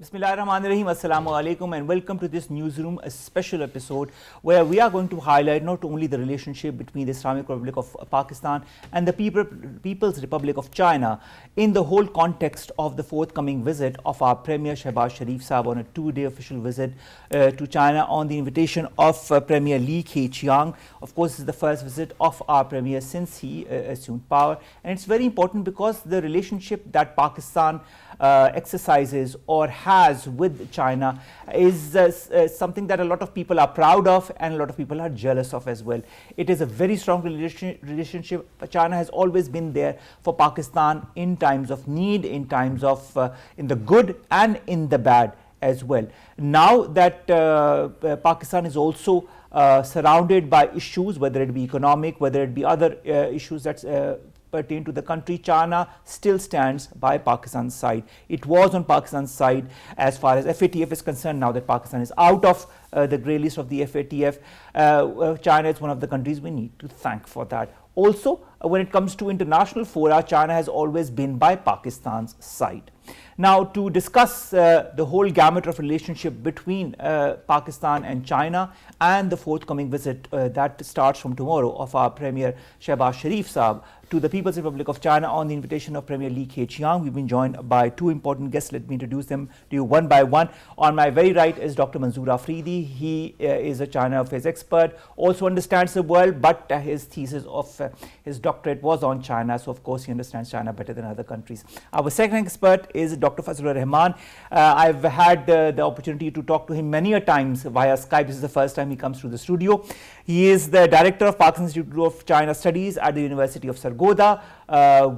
Bismillahirrahmanirrahim. Assalamu alaikum and welcome to this newsroom, a special episode where we are going to highlight not only the relationship between the Islamic Republic of Pakistan and the People's Republic of China in the whole context of the forthcoming visit of our Premier Shahbaz Shareef Sahab on a 2-day official visit to China on the invitation of Premier Li Keqiang. Of course, this is the first visit of our Premier since he assumed power, and it's very important because the relationship that Pakistan exercises or has with China is something that a lot of people are proud of and a lot of people are jealous of as well. It is a very strong relationship. China has always been there for Pakistan in times of need, in times of in the good and in the bad as well. Now that Pakistan is also surrounded by issues, whether it be economic, whether it be other issues that pertain to the country, China still stands by Pakistan's side. It was on Pakistan's side as far as FATF is concerned. Now that Pakistan is out of the grey list of the FATF, China is one of the countries we need to thank for that. Also, when it comes to international fora, China has always been by Pakistan's side. Now, to discuss the whole gamut of relationship between Pakistan and China and the forthcoming visit that starts from tomorrow of our Premier Shahbaz Shareef Sahab to the People's Republic of China on the invitation of Premier Li Keqiang, we've been joined by two important guests. Let me introduce them to you one by one. On my very right is Dr. Manzoor Afridi. He is a China affairs expert, also understands the world, but his thesis of his doctorate was on China, so of course he understands China better than other countries. Our second expert is Dr. Fazal rehman. I've had the opportunity to talk to him many a times via Skype. This is the first time he comes to the studio. He is the director of Pakistan Institute of China Studies at the University of Sargodha.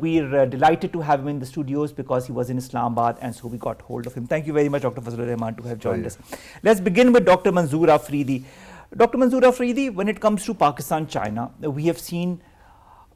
We're delighted to have him in the studios because he was in Islamabad, and so we got hold of him. Thank you very much, Dr. Fazal Rahman, to have joined us. Let's begin with Dr. Manzoor Afridi. Dr. Manzoor Afridi, when it comes to Pakistan, China, we have seen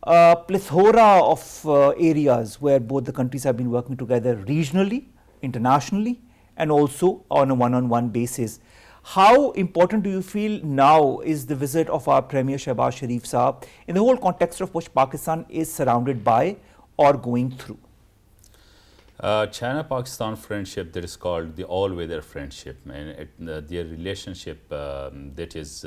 a plethora of areas where both the countries have been working together regionally, internationally, and also on a one-on-one basis. How important do you feel now is the visit of our Premier Shahbaz Shareef Sahab in the whole context of which Pakistan is surrounded by or going through? China-Pakistan friendship, that is called the all-weather friendship, and their relationship that is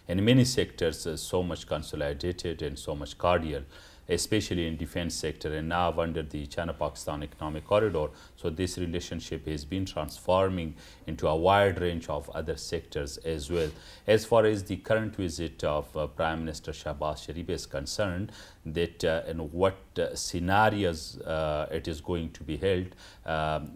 in many sectors so much consolidated and so much cordial, especially in defense sector, and now under the China-Pakistan economic corridor. So this relationship has been transforming into a wide range of other sectors as well. As far as the current visit of Prime Minister Shahbaz Shareef is concerned, that in what scenarios it is going to be held,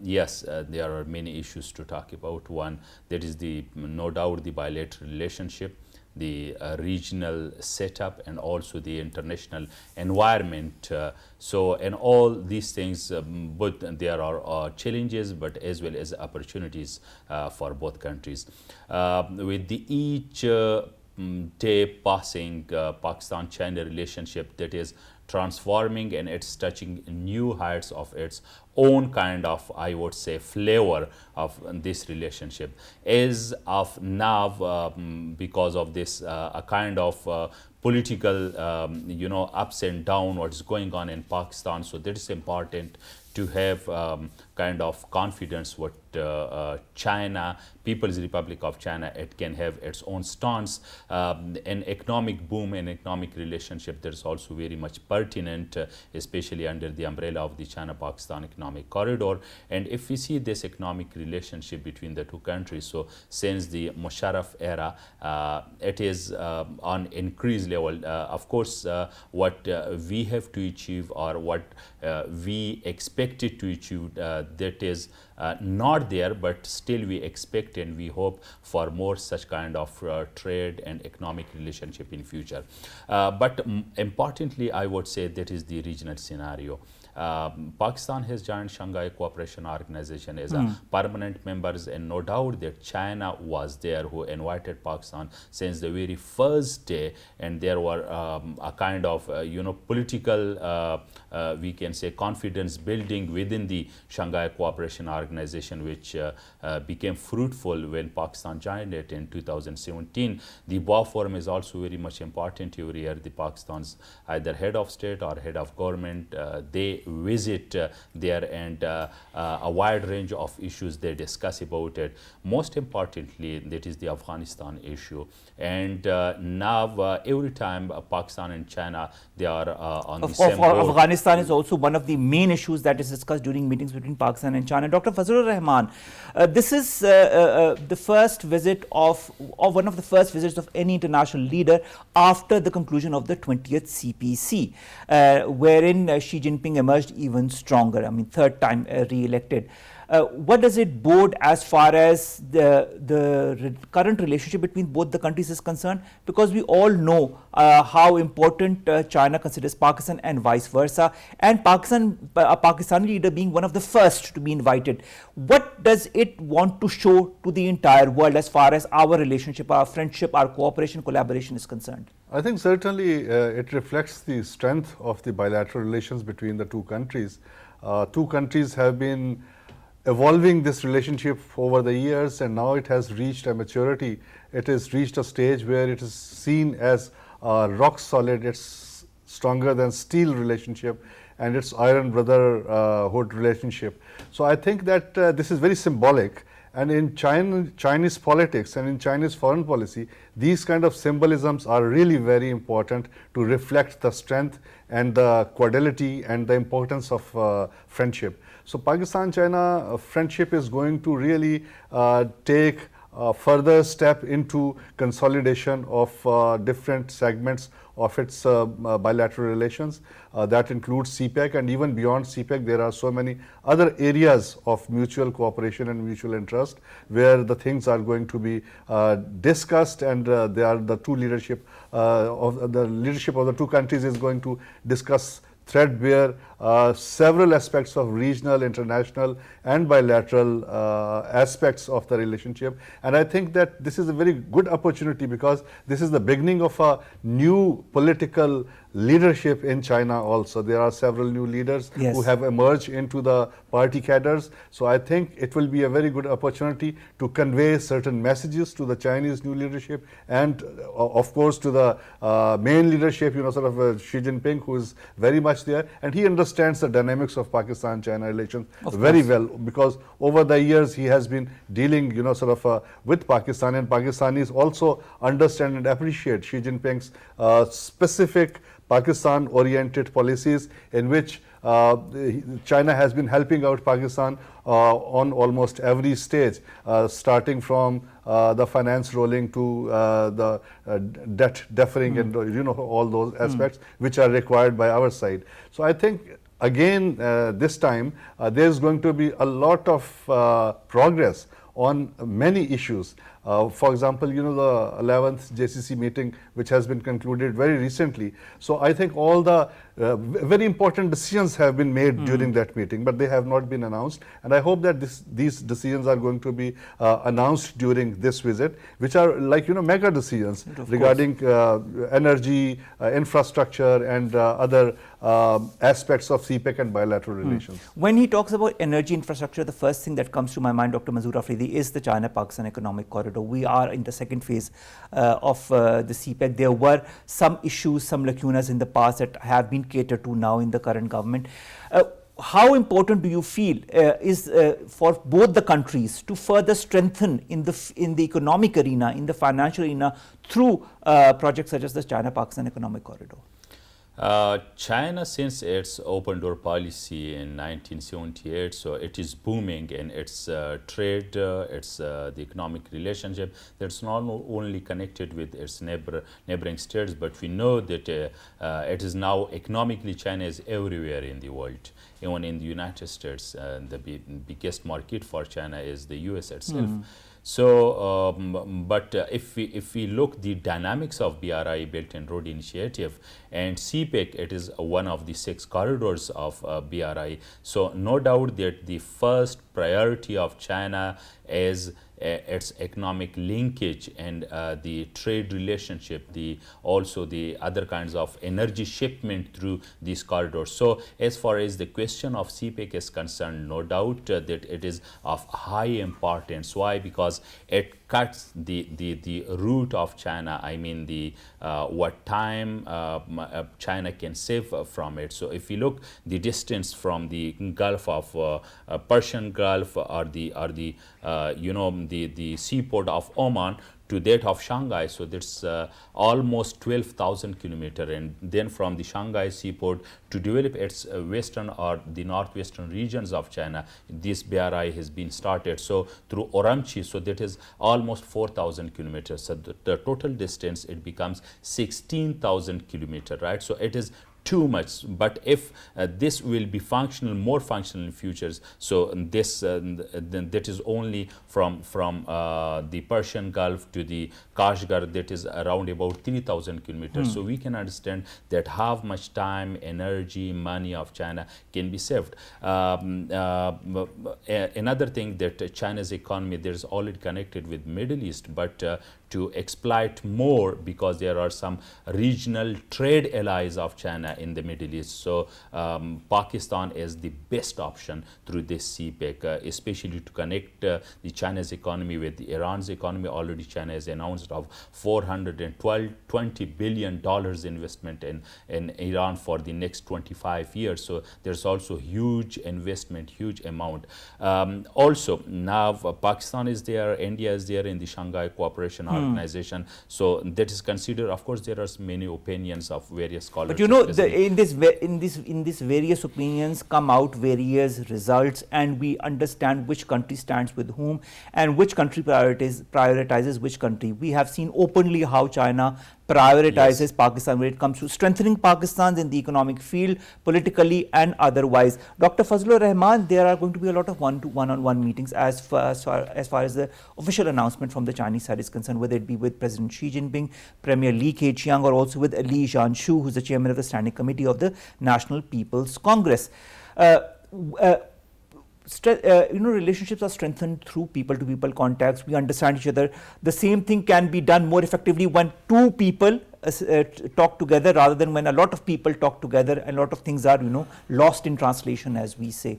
yes, there are many issues to talk about. One, that is no doubt the bilateral relationship, the regional setup, and also the international environment. And all these things, but there are challenges but as well as opportunities for both countries. With each day passing, Pakistan-China relationship that is transforming and it's touching new heights of its own kind of, I would say, flavor of this relationship. As of now, because of this a kind of political ups and downs what is going on in Pakistan, so that is important to have kind of confidence what China, People's Republic of China, it can have its own stance. An economic boom and economic relationship that is also very much pertinent, especially under the umbrella of the China-Pakistan economic corridor. And if we see this economic relationship between the two countries, so since the Musharraf era, it is on increased level. Of course, what we have to achieve or what we expected to achieve, that is not there, but still we expect and we hope for more such kind of trade and economic relationship in future. But importantly, I would say that is the regional scenario. Pakistan has joined Shanghai Cooperation Organization as a permanent members, and no doubt that China was there who invited Pakistan since the very first day, and there were a kind of political we can say confidence building within the Shanghai Cooperation Organization, which became fruitful when Pakistan joined it in 2017. The Boa Forum is also very much important every year. The Pakistan's either head of state or head of government, they visit there, and a wide range of issues they discuss about it. Most importantly, that is the Afghanistan issue. And now every time Pakistan and China, they are on the same boat. Afghanistan is also one of the main issues that is discussed during meetings between Pakistan and China. Dr. Fazal Rahman, this is the first visit or one of the first visits of any international leader after the conclusion of the 20th CPC, wherein Xi Jinping emerged even stronger. I mean, third time re-elected. What does it bode as far as the current relationship between both the countries is concerned? Because we all know how important China considers Pakistan and vice versa, and a Pakistani leader being one of the first to be invited. What does it want to show to the entire world as far as our relationship, our friendship, our cooperation, collaboration is concerned? I think certainly it reflects the strength of the bilateral relations between the two countries. Two countries have been evolving this relationship over the years, and now it has reached a maturity. It has reached a stage where it is seen as a rock solid, it's stronger than steel relationship, and it's iron brotherhood relationship. So I think that this is very symbolic, and in Chinese politics and in Chinese foreign policy, these kind of symbolisms are really very important to reflect the strength and the cordiality and the importance of friendship. So Pakistan-China friendship is going to really take a further step into consolidation of different segments of its bilateral relations. That includes CPEC, and even beyond CPEC, there are so many other areas of mutual cooperation and mutual interest where the things are going to be discussed, and they are the two leadership of the two countries is going to discuss threadbare several aspects of regional, international and bilateral aspects of the relationship. And I think that this is a very good opportunity, because this is the beginning of a new political leadership in China also. There are several new leaders who have emerged into the party cadres. So I think it will be a very good opportunity to convey certain messages to the Chinese new leadership, and of course to the main leadership, sort of Xi Jinping, who is very much there, and he understands the dynamics of Pakistan-China relations very well, because over the years he has been dealing, with Pakistan, and Pakistanis also understand and appreciate Xi Jinping's specific Pakistan-oriented policies, in which China has been helping out Pakistan on almost every stage, starting from the finance rolling to the debt deferring and all those aspects which are required by our side. So I think again this time there is going to be a lot of progress on many issues. For example, the 11th JCC meeting, which has been concluded very recently. So I think all the very important decisions have been made during that meeting, but they have not been announced. And I hope that these decisions are going to be announced during this visit, which are like, mega decisions regarding energy, infrastructure, and other aspects of CPEC and bilateral relations. When he talks about energy infrastructure, the first thing that comes to my mind, Dr. Manzoor Afridi, is the China-Pakistan economic corridor. We are in the second phase of the CPEC. There were some issues, some lacunas in the past that have been catered to now in the current government. How important do you feel is for both the countries to further strengthen in the economic arena, in the financial arena, through projects such as the China-Pakistan economic corridor? China, since its open door policy in 1978, so it is booming in its trade, its the economic relationship. That's not only connected with its neighboring states, but we know that it is now economically, China is everywhere in the world. Even in the United States, the biggest market for China is the US itself. So, but if we look the dynamics of BRI, Belt and Road Initiative, and CPEC, it is one of the 6 corridors of BRI. So no doubt that the first priority of China is its economic linkage and the trade relationship, also the other kinds of energy shipment through these corridors. So as far as the question of CPEC is concerned, no doubt that it is of high importance. Why? Because it cuts the route of China. I mean, the what time China can save from it. So if you look the distance from the Gulf of Persian Gulf or the seaport of Oman to that of Shanghai, so that's almost 12,000 kilometers, and then from the Shanghai seaport to develop its western or the northwestern regions of China, this BRI has been started. So through Urumqi, so that is almost 4,000 kilometers. So the total distance, it becomes 16,000 kilometers, right? So it is too much. But if this will be functional, more functional in futures, so this then that is only from the Persian Gulf to the Kashgar, that is around about 3,000 kilometers. So we can understand that how much time, energy, money of China can be saved. Another thing, that China's economy, there is already connected with Middle East, but to exploit more, because there are some regional trade allies of China in the Middle East. So Pakistan is the best option through this CPEC, especially to connect the China's economy with the Iran's economy. Already China has announced of $420 billion investment in Iran for the next 25 years. So there's also huge investment, huge amount. Also now Pakistan is there, India is there in the Shanghai Cooperation Organization. So that is considered. Of course, there are many opinions of various scholars. But you know, in this various opinions come out various results, and we understand which country stands with whom and which country prioritizes which country. We have seen openly how China prioritizes Pakistan when it comes to strengthening Pakistan in the economic field, politically and otherwise. Dr. Fazal Rehman, there are going to be a lot of one-on-one meetings as far as the official announcement from the Chinese side is concerned, whether it be with President Xi Jinping, Premier Li Keqiang, or also with Li Zhanshu, who is the chairman of the Standing Committee of the National People's Congress. Relationships are strengthened through people-to-people contacts. We understand each other. The same thing can be done more effectively when two people talk together, rather than when a lot of people talk together and a lot of things are, lost in translation, as we say.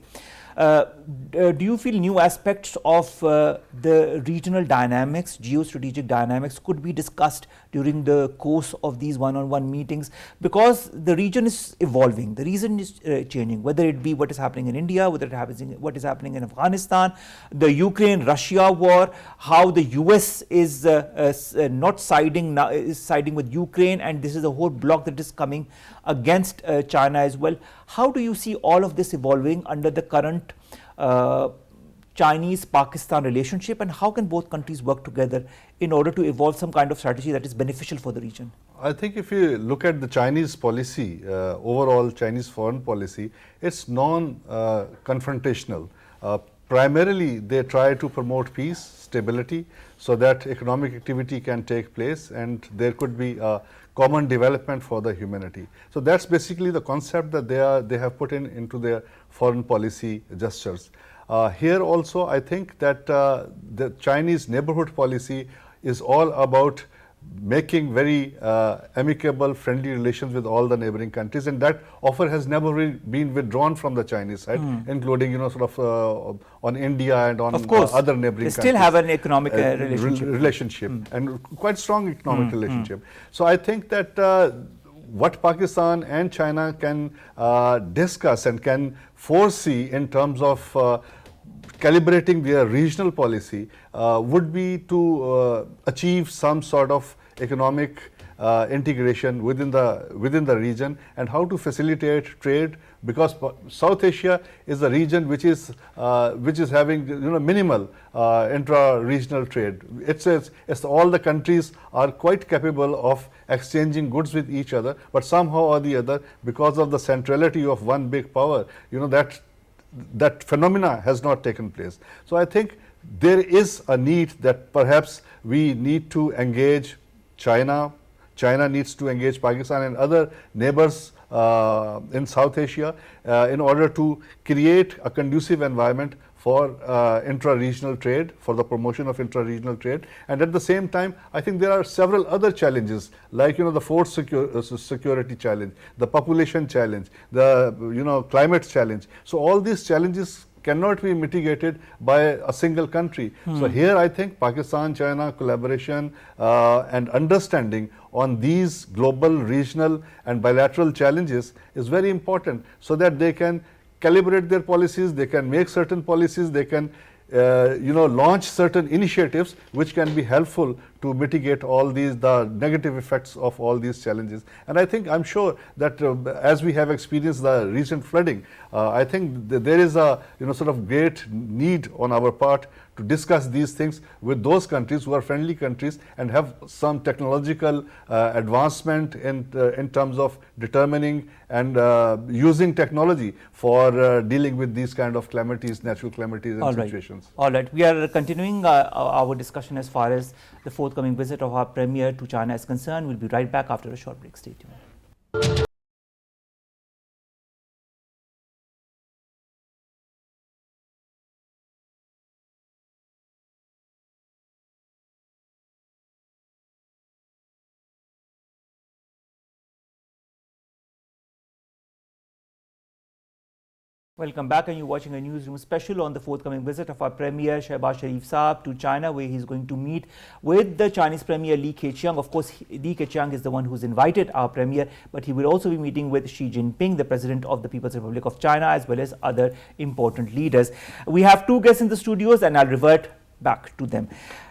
Do you feel new aspects of the regional dynamics, geostrategic dynamics, could be discussed during the course of these one-on-one meetings? Because the region is evolving, the region is changing, whether it be what is happening in India, what is happening in Afghanistan, the Ukraine-Russia war, how the US is not siding now, is siding with Ukraine, and this is a whole bloc that is coming against China as well. How do you see all of this evolving under the current Chinese-Pakistan relationship, and how can both countries work together in order to evolve some kind of strategy that is beneficial for the region? I think if you look at the Chinese policy, overall Chinese foreign policy, it's non-confrontational. Primarily, they try to promote peace, stability, so that economic activity can take place and there could be a common development for the humanity. So that's basically the concept that they have put into their foreign policy gestures. Here also, I think that the Chinese neighborhood policy is all about making very amicable, friendly relations with all the neighboring countries, and that offer has never really been withdrawn from the Chinese side, including on India and on other neighboring countries. They still have an economic relationship. And quite strong economic relationship. So I think that what Pakistan and China can discuss and can foresee in terms of calibrating their regional policy would be to achieve some sort of economic integration within the region, and how to facilitate trade, because South Asia is a region which is having minimal intra-regional trade. It's all the countries are quite capable of exchanging goods with each other, but somehow or the other, because of the centrality of one big power, that phenomena has not taken place. So I think there is a need that perhaps we need to engage China needs to engage Pakistan and other neighbors in South Asia in order to create a conducive environment for intra-regional trade, for the promotion of intra-regional trade. And at the same time, I think there are several other challenges, like the food security challenge, the population challenge, the climate challenge. So all these challenges cannot be mitigated by a single country. So here I think Pakistan-China collaboration and understanding on these global, regional and bilateral challenges is very important, so that they can calibrate their policies, they can make certain policies, they can launch certain initiatives which can be helpful to mitigate all the negative effects of all these challenges. And I think, I'm sure that as we have experienced the recent flooding, I think there is a sort of great need on our part to discuss these things with those countries who are friendly countries and have some technological advancement in terms of determining and using technology for dealing with these kind of calamities, natural calamities and situations. All right, we are continuing our discussion as far as the forthcoming visit of our Premier to China is concerned. We'll be right back after a short break. Stay tuned. Welcome back, and you're watching a newsroom special on the forthcoming visit of our Premier Shahbaz Shareef Saab to China, where he's going to meet with the Chinese Premier Li Keqiang. Of course, Li Keqiang is the one who's invited our Premier, but he will also be meeting with Xi Jinping, the President of the People's Republic of China, as well as other important leaders. We have two guests in the studios, and I'll revert back to them.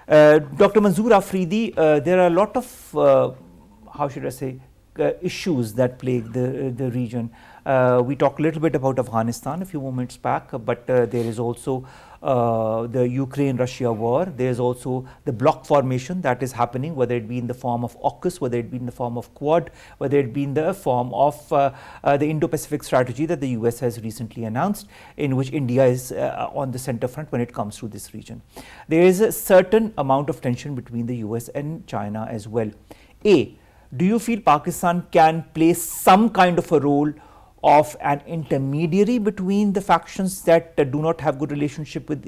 Dr. Manzoor Afridi, there are a lot of, how should I say, issues that plague the region. We talked a little bit about Afghanistan a few moments back, but there is also the Ukraine-Russia war. There is also the bloc formation that is happening, whether it be in the form of AUKUS, whether it be in the form of Quad, whether it be in the form of the Indo-Pacific strategy that the US has recently announced, in which India is on the center front when it comes to this region. There is a certain amount of tension between the US and China as well. Do you feel Pakistan can play some kind of a role of an intermediary between the factions that do not have good relationship with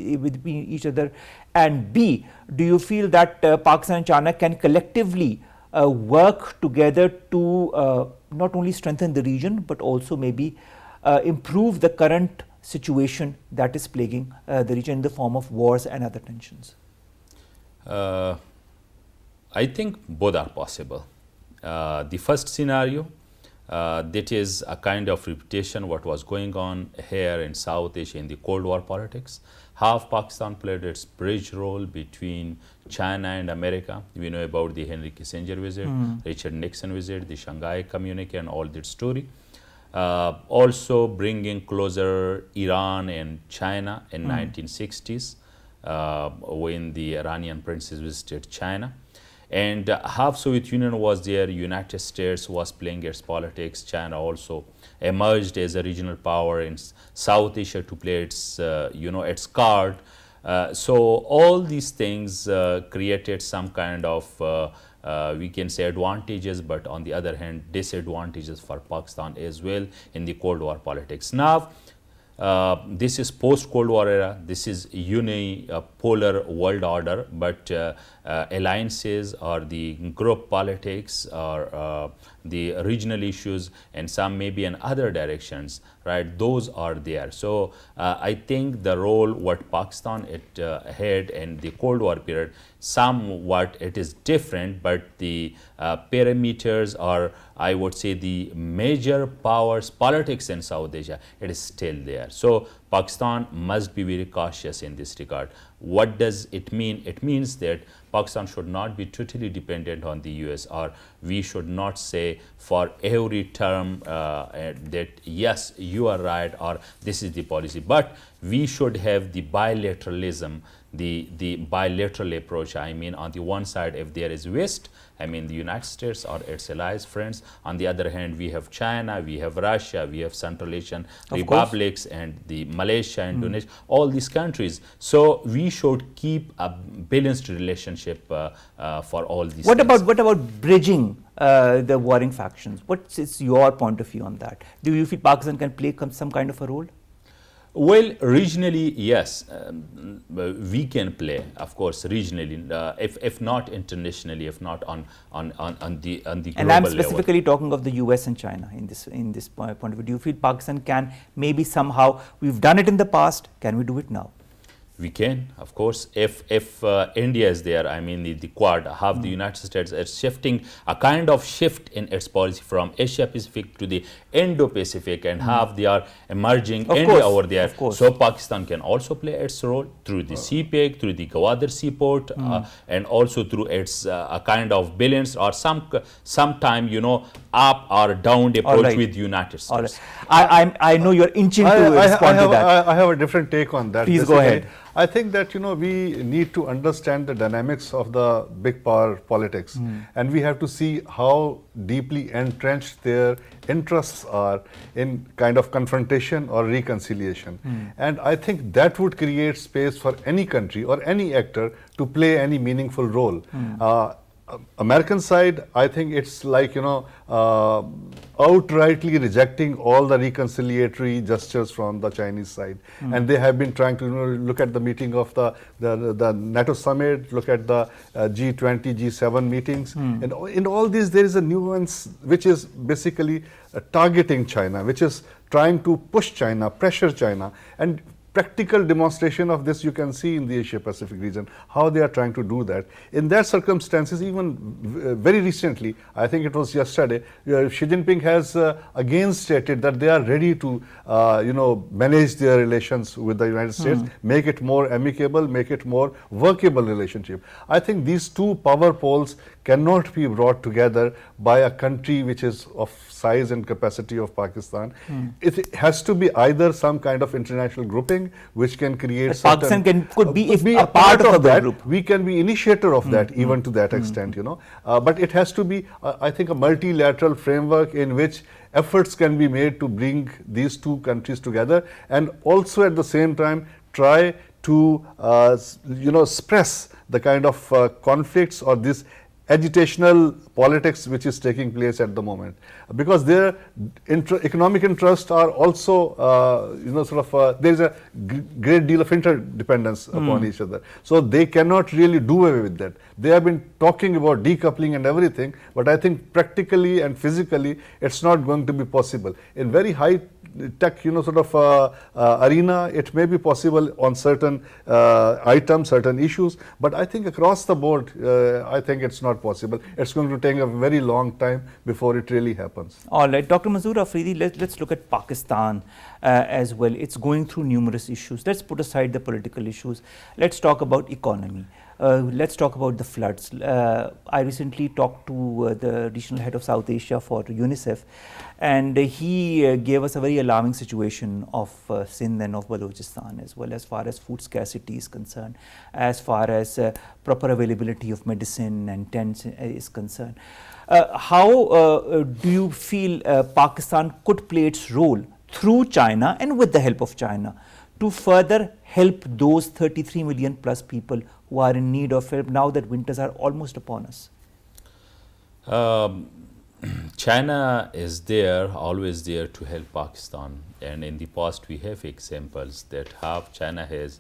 each other? And B, do you feel that Pakistan and China can collectively work together to not only strengthen the region, but also maybe improve the current situation that is plaguing the region in the form of wars and other tensions? I think both are possible. The first scenario, that is a kind of repetition what was going on here in South Asia in the Cold War politics. How Pakistan played its bridge role between China and America. We know about the Henry Kissinger visit, Richard Nixon visit, the Shanghai Communique and all that story. Also bringing closer Iran and China in 1960s when the Iranian princes visited China. And half Soviet Union was there, United States was playing its politics, China also emerged as a regional power in South Asia to play its, its card. So all these things created some kind of, we can say advantages, but on the other hand, disadvantages for Pakistan as well in the Cold War politics. Now, this is post-Cold War era, this is unipolar world order, but alliances or the group politics or the regional issues and some maybe in other directions, right, those are there. So I think the role what Pakistan had in the Cold War period, somewhat it is different, but the parameters or I would say the major powers politics in South Asia, it is still there. So Pakistan must be very cautious in this regard. What does it mean? It means that Pakistan should not be totally dependent on the US, or we should not say for every term that yes, you are right or this is the policy, but we should have the bilateralism, the bilateral approach. I mean, on the one side, if there is West, I mean the United States or its allies, friends. On the other hand, we have China, we have Russia, we have Central Asian republics and the Malaysia, Indonesia, all these countries. So we should keep a balanced relationship for all these What things. about bridging the warring factions? What is your point of view on that? Do you feel Pakistan can play some kind of a role? Well, regionally, yes, we can play, of course, regionally, if not internationally, if not on the global And I'm level. specifically talking of the US and China in this point of view. Do you feel Pakistan can maybe somehow, we've done it in the past, can we do it now? We can, of course, if India is there, I mean the Quad, have the United States is shifting, a kind of shift in its policy from Asia Pacific to the Indo-Pacific, and have they are emerging Of India course, over there. of course. So Pakistan can also play its role through the CPEC, through the Gwadar Seaport, and also through its a kind of balance or sometime, you know, up or down approach right. with United States. All right. I know you're inching to respond to that. I have a different take on that. Please go ahead. I think that, you know, we need to understand the dynamics of the big power politics, and we have to see how deeply entrenched their interests are in kind of confrontation or reconciliation. And I think that would create space for any country or any actor to play any meaningful role. American side, I think it's like, you know, outrightly rejecting all the reconciliatory gestures from the Chinese side. And they have been trying to, you know, look at the meeting of the NATO summit, look at the G20, G7 meetings. And in all these, there is a nuance which is basically targeting China, which is trying to push China, pressure China. And practical demonstration of this you can see in the Asia Pacific region, how they are trying to do that. In that circumstances, even very recently, I think it was yesterday, Xi Jinping has again stated that they are ready to you know, manage their relations with the United States, make it more amicable, make it more workable relationship. I think these two power poles cannot be brought together by a country which is of size and capacity of Pakistan. It has to be either some kind of international grouping which can create Pakistan could be a part of that group. We can be initiator of that, even to that extent, you know. But it has to be, I think, a multilateral framework in which efforts can be made to bring these two countries together, and also at the same time try to you know, suppress the kind of conflicts or this agitational politics which is taking place at the moment, because their economic interests are also you know, sort of there is a great deal of interdependence upon each other, so they cannot really do away with that. They have been talking about decoupling and everything, but I think practically and physically it's not going to be possible. In very high tech, you know, sort of arena, it may be possible on certain items, certain issues, but I think across the board, I think it's not possible. It's going to take a very long time before it really happens. All right, Dr. Manzoor Afridi, let's look at Pakistan as well. It's going through numerous issues. Let's put aside the political issues. Let's talk about economy. Let's talk about the floods. I recently talked to the regional head of South Asia for UNICEF, and he gave us a very alarming situation of Sindh and of Balochistan, as well as far as food scarcity is concerned, as far as proper availability of medicine and tents is concerned. How do you feel Pakistan could play its role through China and with the help of China to further help those 33 million plus people who are in need of help now that winters are almost upon us? China is there, always there to help Pakistan, and in the past we have examples that how China has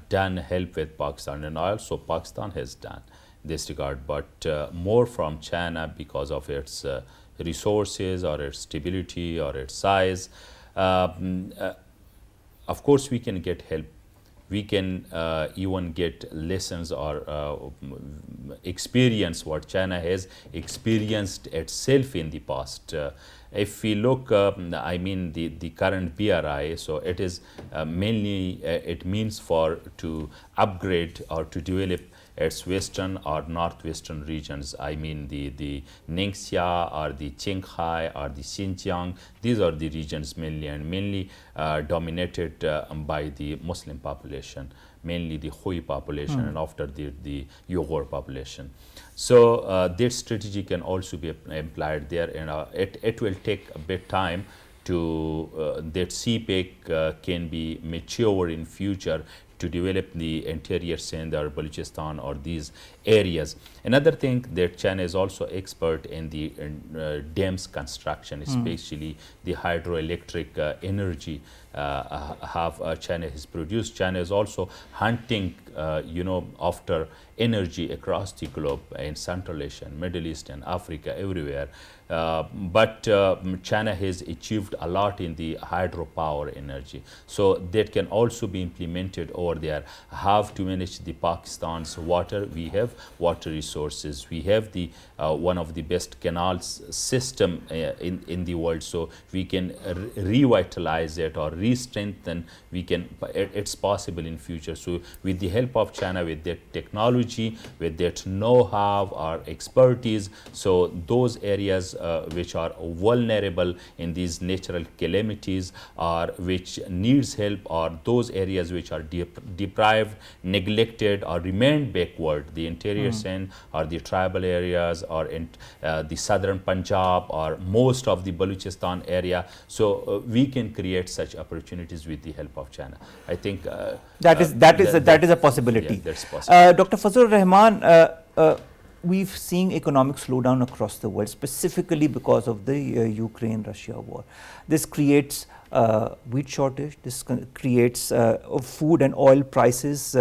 done help with Pakistan, and also Pakistan has done this regard, but more from China because of its resources or its stability or its size. Of course, we can get help. We can even get lessons or experience what China has experienced itself in the past. If we look, I mean the current BRI, so it is mainly, it means to upgrade or to develop its western or northwestern regions. I mean the Ningxia or the Qinghai or the Xinjiang. These are the regions mainly, and mainly dominated by the Muslim population, mainly the Hui population, and after the Uyghur population. So this strategy can also be applied there, and it will take a bit time to that CPEC can be mature in future to develop the interior Sindh or Balochistan or these areas. Another thing that China is also expert in the dams construction, especially the hydroelectric energy China has produced. China is also hunting, after energy across the globe in Central Asia, Middle East and Africa, everywhere. But China has achieved a lot in the hydropower energy. So that can also be implemented over there. How to manage the Pakistan's water? We have water resources. We have the one of the best canals system in the world. So we can revitalize it or re-strengthen. It's possible in future. So with the help of China, with their technology, with their know-how or expertise, so those areas which are vulnerable in these natural calamities or which needs help, or those areas which are deprived, neglected or remained backward, the interior Sindh or the tribal areas or in the southern Punjab or most of the Balochistan area. So we can create such opportunities with the help of China. I think that is a possibility. Yeah, that's possible. Dr. Fazal Rahman, we've seen economic slowdown across the world, specifically because of the Ukraine-Russia war. This creates wheat shortage, this creates food and oil prices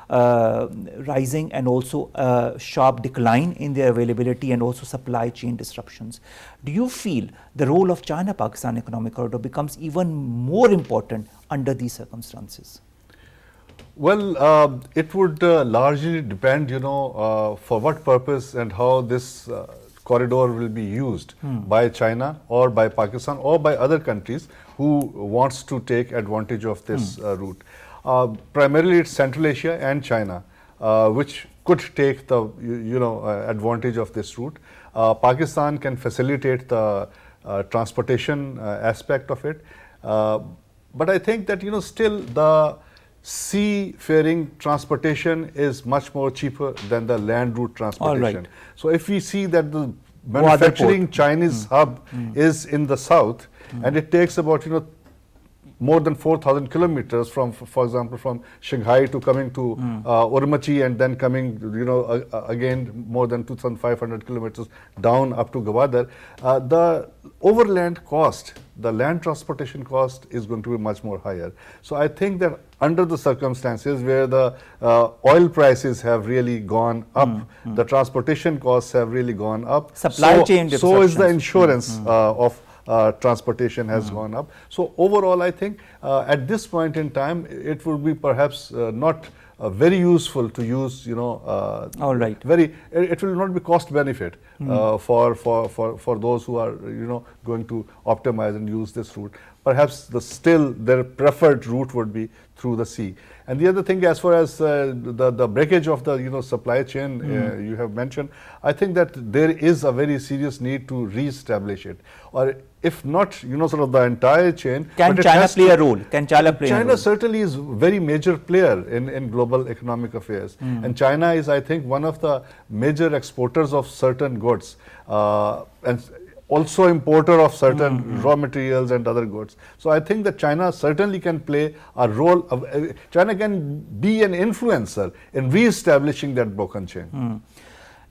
rising, and also sharp decline in their availability and also supply chain disruptions. Do you feel the role of China-Pakistan economic corridor becomes even more important under these circumstances? Well, it would largely depend, for what purpose and how this corridor will be used by China or by Pakistan or by other countries who wants to take advantage of this route. Primarily, it's Central Asia and China, which could take the advantage of this route. Pakistan can facilitate the transportation aspect of it, but I think that still the seafaring transportation is much more cheaper than the land route transportation. Right. So if we see that the manufacturing Chinese hub is in the south, and it takes about more than 4,000 kilometers from, for example, from Shanghai to coming to Urumqi, and then coming, again more than 2,500 kilometers down up to Gwadar. The overland cost, the land transportation cost is going to be much more higher. So I think that under the circumstances where the oil prices have really gone up, the transportation costs have really gone up. Supply chain disruptions. So is the insurance of transportation has gone up. So overall, I think at this point in time, it would be perhaps not very useful to use, All right. it will not be cost benefit for those who are, going to optimize and use this route. Perhaps still their preferred route would be through the sea. And the other thing, as far as the breakage of the supply chain you have mentioned, I think that there is a very serious need to re-establish it, or if not, sort of the entire chain. Can China play a role? Can China play a role? China certainly is a very major player in global economic affairs. And China is, I think, one of the major exporters of certain goods, and also importer of certain raw materials and other goods. So I think that China certainly can play a role. China can be an influencer in re-establishing that broken chain.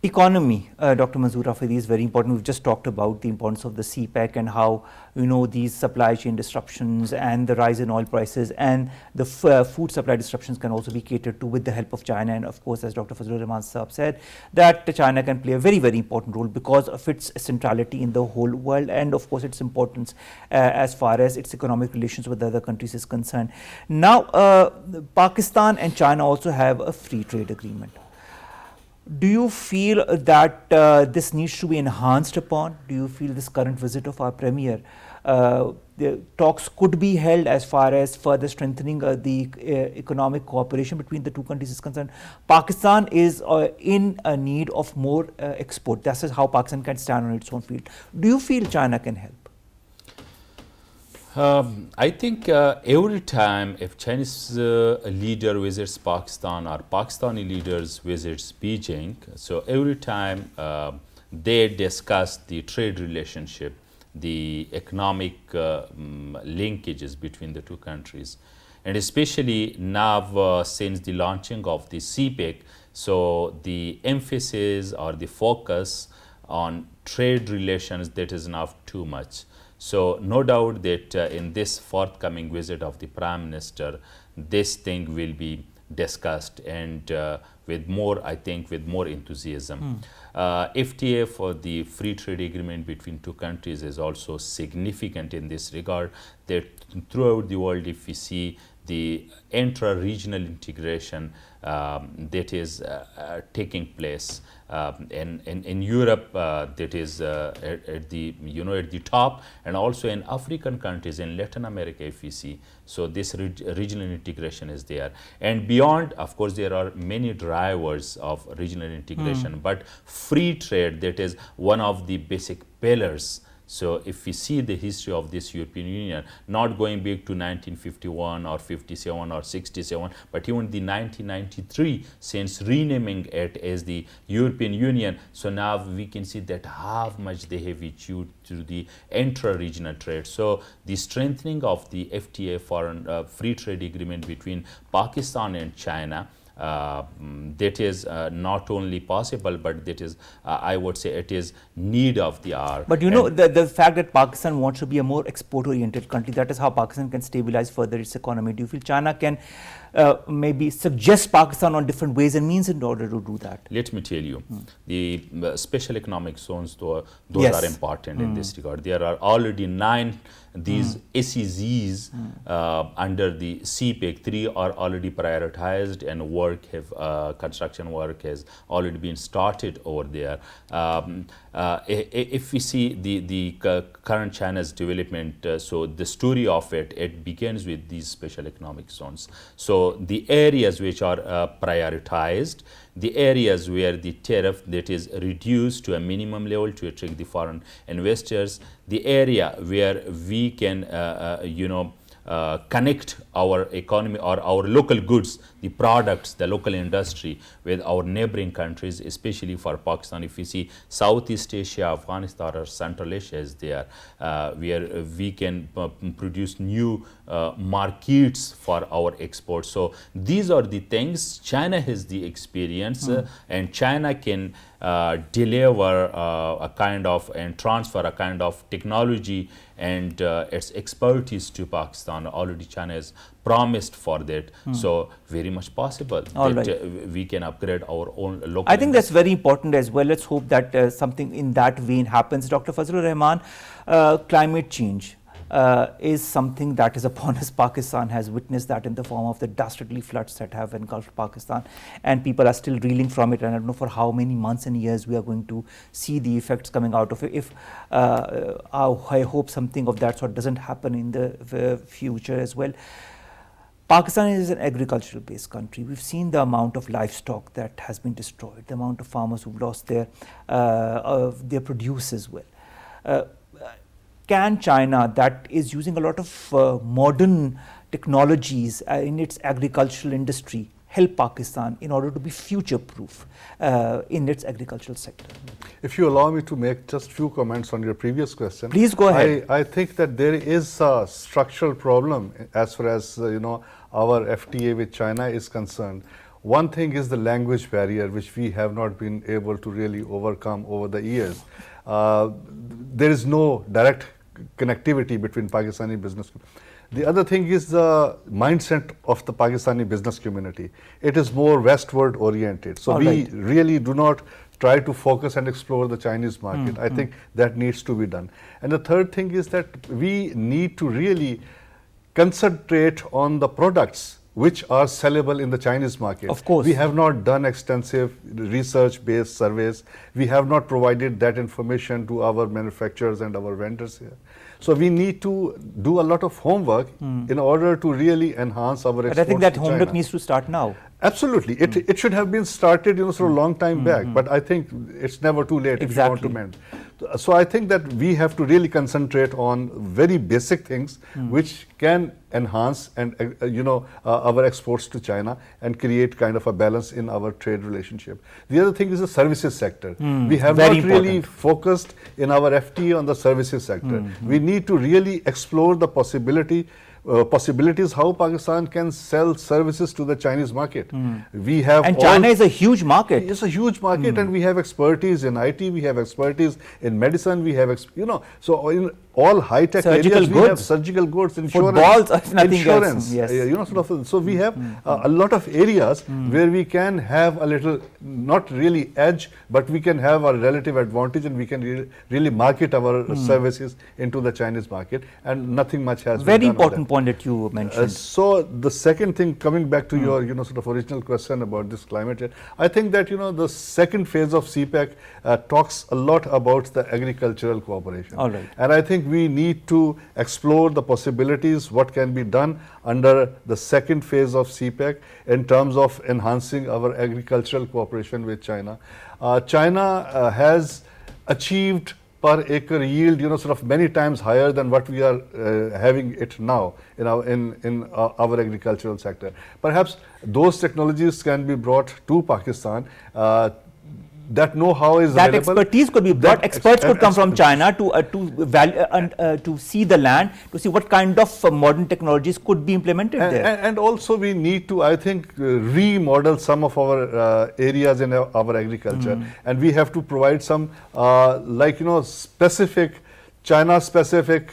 Economy, Dr. Manzoor Afridi, is very important. We've just talked about the importance of the CPEC and how these supply chain disruptions and the rise in oil prices and the food supply disruptions can also be catered to with the help of China. And of course, as Dr. Fazal Rahman Saab said, that China can play a very, very important role because of its centrality in the whole world and of course its importance as far as its economic relations with other countries is concerned. Now, Pakistan and China also have a free trade agreement. Do you feel that this needs to be enhanced upon? Do you feel this current visit of our Premier, the talks could be held as far as further strengthening the economic cooperation between the two countries is concerned? Pakistan is in a need of more export. That is how Pakistan can stand on its own feet. Do you feel China can help? I think every time if Chinese leader visits Pakistan or Pakistani leaders visits Beijing, so every time they discuss the trade relationship, the economic linkages between the two countries. and especially now since the launching of the CPEC, so the emphasis or the focus on trade relations, that is now too much. So no doubt that in this forthcoming visit of the Prime Minister, this thing will be discussed, and with more, I think, with more enthusiasm. FTA, for the free trade agreement between two countries, is also significant in this regard, that throughout the world, if we see the intra-regional integration that is taking place. In Europe, that is at the at the top, and also in African countries, in Latin America, if we see. So this regional integration is there, and beyond, of course, there are many drivers of regional integration, but free trade, that is one of the basic pillars. So if we see the history of this European Union, not going back to 1951 or 57 or 67, but even the 1993, since renaming it as the European Union, so now we can see that how much they have achieved through the intra-regional trade. So the strengthening of the FTA, foreign free trade agreement between Pakistan and China, that is not only possible, but that is, I would say, it is need of the hour. But you know, the fact that Pakistan wants to be a more export-oriented country, that is how Pakistan can stabilize further its economy. Do you feel China can maybe suggest Pakistan on different ways and means in order to do that? Let me tell you, the special economic zones, those Yes. are important in this regard. There are already 9 these SEZs under the CPEC. 3 are already prioritized, and construction work has already been started over there. If we see the current China's development, so the story of it begins with these special economic zones. So the areas which are prioritized, the areas where the tariff that is reduced to a minimum level to attract the foreign investors, the area where we can connect our economy or our local goods, the products, the local industry with our neighboring countries, especially for Pakistan. If we see Southeast Asia, Afghanistan or Central Asia is there, where we can produce new markets for our exports. So these are the things. China has the experience, and China can deliver a kind of and transfer a kind of technology and its expertise to Pakistan. Already China has promised for that. So very much possible that we can upgrade our own local. I think that's very important as well. Let's hope that something in that vein happens. Dr. Fazal Rahman, climate change is something that is upon us. Pakistan has witnessed that in the form of the dastardly floods that have engulfed Pakistan, and people are still reeling from it, and I don't know for how many months and years we are going to see the effects coming out of it. If I hope something of that sort doesn't happen in the future as well. Pakistan is an agricultural based country. We've seen the amount of livestock that has been destroyed, the amount of farmers who've lost their produce as well. Can China, that is using a lot of modern technologies in its agricultural industry, help Pakistan in order to be future-proof in its agricultural sector? If you allow me to make just few comments on your previous question. Please go ahead. I think that there is a structural problem as far as our FTA with China is concerned. One thing is the language barrier, which we have not been able to really overcome over the years. There is no direct connectivity between Pakistani business. The other thing is the mindset of the Pakistani business community. It is more westward oriented. So we really do not try to focus and explore the Chinese market. I think that needs to be done. And the third thing is that we need to really concentrate on the products which are sellable in the Chinese market. Of course. We have not done extensive research-based surveys. We have not provided that information to our manufacturers and our vendors here. So we need to do a lot of homework in order to really enhance our exports. But I think that to homework China. needs to start now. Absolutely. It should have been started sort of a long time back, but I think it's never too late if you want to mend. So I think that we have to really concentrate on very basic things which can enhance and our exports to China and create kind of a balance in our trade relationship. The other thing is the services sector. We have not really focused in our FTA on the services sector. We need to really explore the possibility possibilities how Pakistan can sell services to the Chinese market. We have And China is a huge market. It's a huge market, and we have expertise in IT, we have expertise in medicine, we have, so in all high-tech areas, we have surgical goods, insurance, footballs, if nothing insurance, else. so we have a lot of areas where we can have a little, not really edge, but we can have a relative advantage, and we can really market our services into the Chinese market, and nothing much has been Very done important point that you mentioned. So the second thing, coming back to your sort of original question about this climate change, I think that the second phase of CPEC talks a lot about the agricultural cooperation. All right. And I think we need to explore the possibilities, what can be done under the second phase of CPEC in terms of enhancing our agricultural cooperation with China. China has achieved per acre yield, sort of many times higher than what we are having it now in our agricultural sector. Perhaps those technologies can be brought to Pakistan. That know-how is that available. Expertise could be brought. Experts could come from China to see the land, to see what kind of modern technologies could be implemented there. And also we need to, I think, remodel some of our areas in our agriculture, and we have to provide some specific China-specific,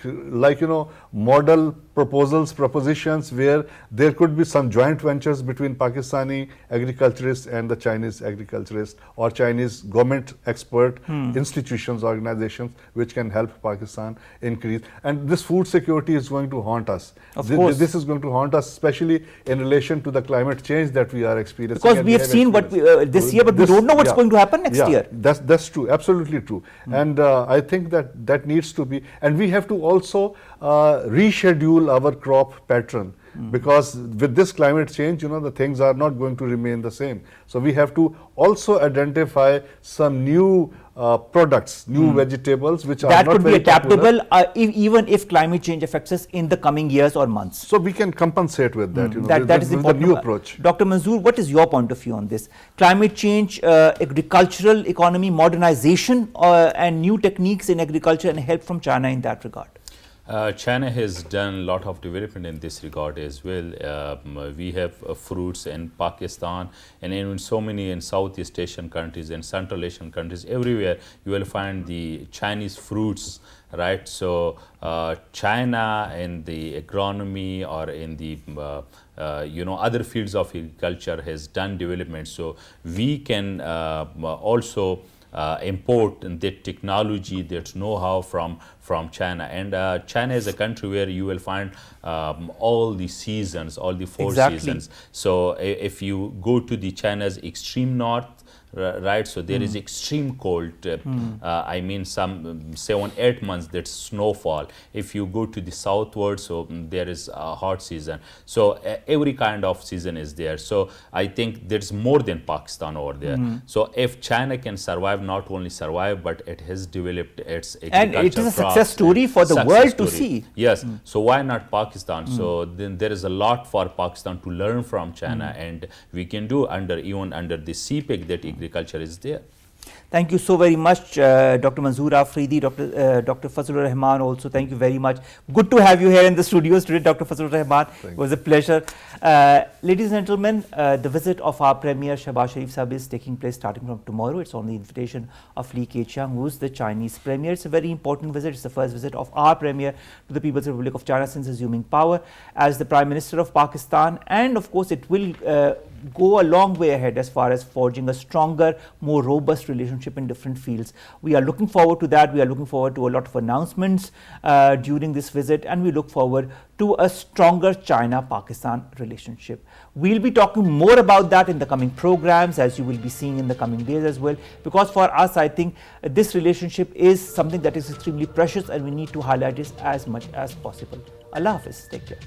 model propositions where there could be some joint ventures between Pakistani agriculturists and the Chinese agriculturists, or Chinese government expert institutions, organizations, which can help Pakistan increase. And this food security is going to haunt us. Of course. This is going to haunt us, especially in relation to the climate change that we are experiencing. Because we have seen what this year, but we don't know what's going to happen next year. That's true, absolutely true. And I think that needs to be, and we have to also reschedule our crop pattern, because with this climate change, the things are not going to remain the same. So we have to also identify some new products, new vegetables, which are that not could be very adaptable even if climate change affects us in the coming years or months. So we can compensate with that. That is with important. the new approach. Dr. Manzoor, what is your point of view on this? Climate change, agricultural economy, modernization, and new techniques in agriculture, and help from China in that regard. China has done a lot of development in this regard as well. We have fruits in Pakistan, and in so many in Southeast Asian countries and Central Asian countries. Everywhere you will find the Chinese fruits, right? So China in the agronomy or in the other fields of agriculture has done development. So we can also import that technology, that know-how from China. And China is a country where you will find all the seasons, all the four seasons. So if you go to the China's extreme north, right, so there is extreme cold, I mean some 7-8 months that's snowfall. If you go to the southward, so there is a hot season. So every kind of season is there. So I think there's more than Pakistan over there. So if China can survive, not only survive, but it has developed its agriculture. And it is a success story for the world to see. Yes, so why not Pakistan? So then there is a lot for Pakistan to learn from China, and we can do even under the CPEC that agriculture is there. Thank you so very much, Dr. Manzoor Afridi, Dr. Fazal Rahman also. Thank you very much. Good to have you here in the studios today, Dr. Fazal Rahman. It was a pleasure. Ladies and gentlemen, the visit of our Premier Shahbaz Shareef Sahib is taking place starting from tomorrow. It's on the invitation of Li Keqiang, who is the Chinese Premier. It's a very important visit. It's the first visit of our Premier to the People's Republic of China since assuming power as the Prime Minister of Pakistan. And of course, it will go a long way ahead as far as forging a stronger, more robust relationship in different fields. We are looking forward to that. We are looking forward to a lot of announcements during this visit, and we look forward to a stronger China-Pakistan relationship. We'll be talking more about that in the coming programs, as you will be seeing in the coming days as well, because for us, I think this relationship is something that is extremely precious, and we need to highlight it as much as possible. Allah Hafiz. Take care.